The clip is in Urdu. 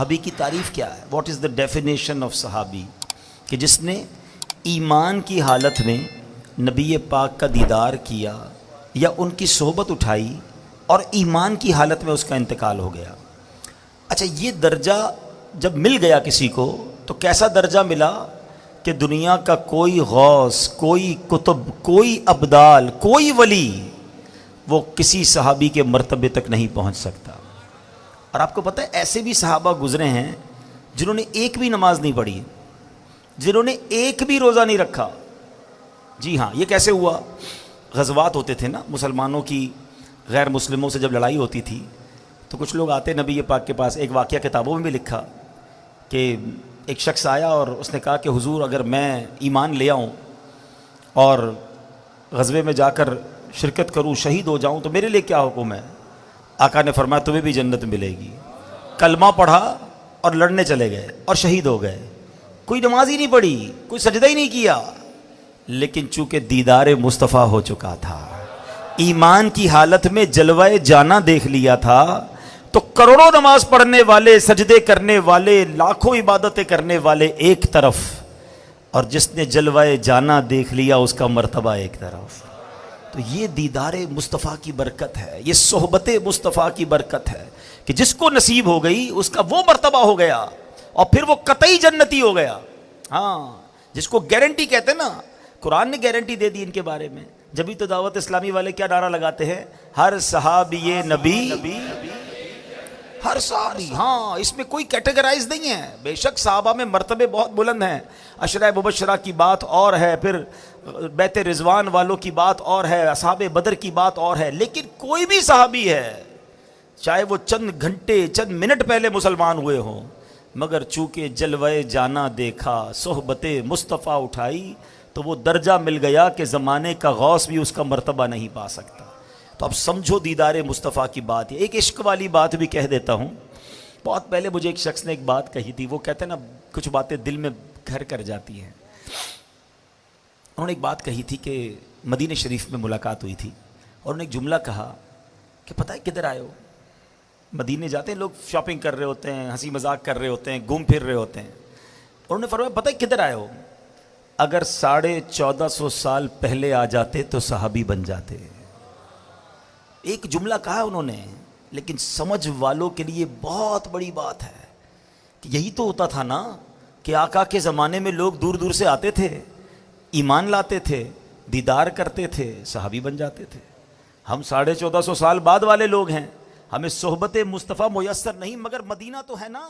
صحابی کی تعریف کیا ہے؟ What is the definition of صحابی؟ کہ جس نے ایمان کی حالت میں نبی پاک کا دیدار کیا یا ان کی صحبت اٹھائی اور ایمان کی حالت میں اس کا انتقال ہو گیا۔ اچھا، یہ درجہ جب مل گیا کسی کو تو کیسا درجہ ملا کہ دنیا کا کوئی غوث، کوئی قطب، کوئی ابدال، کوئی ولی وہ کسی صحابی کے مرتبے تک نہیں پہنچ سکتا۔ اور آپ کو پتہ ہے ایسے بھی صحابہ گزرے ہیں جنہوں نے ایک بھی نماز نہیں پڑھی، جنہوں نے ایک بھی روزہ نہیں رکھا۔ جی ہاں، یہ کیسے ہوا؟ غزوات ہوتے تھے نا مسلمانوں کی، غیر مسلموں سے جب لڑائی ہوتی تھی تو کچھ لوگ آتے نبی پاک کے پاس۔ ایک واقعہ کتابوں میں بھی لکھا کہ ایک شخص آیا اور اس نے کہا کہ حضور اگر میں ایمان لے آؤں اور غزوے میں جا کر شرکت کروں، شہید ہو جاؤں تو میرے لیے کیا حکم ہے؟ آقا نے فرمایا تمہیں بھی جنت ملے گی۔ کلمہ پڑھا اور لڑنے چلے گئے اور شہید ہو گئے۔ کوئی نماز ہی نہیں پڑھی، کوئی سجدہ ہی نہیں کیا، لیکن چونکہ دیدار مصطفیٰ ہو چکا تھا، ایمان کی حالت میں جلوہ جانا دیکھ لیا تھا، تو کروڑوں نماز پڑھنے والے، سجدے کرنے والے، لاکھوں عبادتیں کرنے والے ایک طرف، اور جس نے جلوہ جانا دیکھ لیا اس کا مرتبہ ایک طرف۔ تو یہ دیدار مصطفیٰ کی برکت ہے، یہ صحبت مصطفیٰ کی برکت ہے کہ جس کو نصیب ہو گئی اس کا وہ مرتبہ ہو گیا اور پھر وہ قطعی جنتی ہو گیا۔ ہاں، جس کو گارنٹی کہتے ہیں نا، قرآن نے گارنٹی دے دی ان کے بارے میں۔ جبھی تو دعوت اسلامی والے کیا نعرہ لگاتے ہیں؟ ہر صحابی نبی، ہر صحابی۔ ہاں، اس میں کوئی کیٹیگرائز نہیں ہے۔ بے شک صحابہ میں مرتبے بہت بلند ہیں، عشرہ مبشرہ کی بات اور ہے، پھر بیت رضوان والوں کی بات اور ہے، اصحاب بدر کی بات اور ہے، لیکن کوئی بھی صحابی ہے چاہے وہ چند گھنٹے، چند منٹ پہلے مسلمان ہوئے ہوں، مگر چونکہ جلوہ جانا دیکھا، صحبت مصطفیٰ اٹھائی، تو وہ درجہ مل گیا کہ زمانے کا غوث بھی اس کا مرتبہ نہیں پا سکتا۔ تو اب سمجھو دیدار مصطفیٰ کی بات۔ ایک عشق والی بات بھی کہہ دیتا ہوں۔ بہت پہلے مجھے ایک شخص نے ایک بات کہی تھی، وہ کہتے ہیں نا کچھ باتیں دل میں گھر کر جاتی ہیں۔ انہوں نے ایک بات کہی تھی کہ مدینہ شریف میں ملاقات ہوئی تھی اور انہوں نے ایک جملہ کہا کہ پتہ ہے کدھر آئے ہو؟ مدینے جاتے ہیں لوگ، شاپنگ کر رہے ہوتے ہیں، ہنسی مذاق کر رہے ہوتے ہیں، گھوم پھر رہے ہوتے ہیں۔ اور انہوں نے فرمایا پتہ ہے کدھر آئے ہو؟ اگر 1450 سال پہلے آ جاتے تو صحابی بن جاتے۔ ایک جملہ کہا انہوں نے، لیکن سمجھ والوں کے لیے بہت بڑی بات ہے کہ یہی تو ہوتا تھا نا کہ آقا کے زمانے میں لوگ دور دور سے آتے تھے، ایمان لاتے تھے، دیدار کرتے تھے، صحابی بن جاتے تھے۔ ہم 1450 سال بعد والے لوگ ہیں، ہمیں صحبت مصطفیٰ میسر نہیں، مگر مدینہ تو ہے نا۔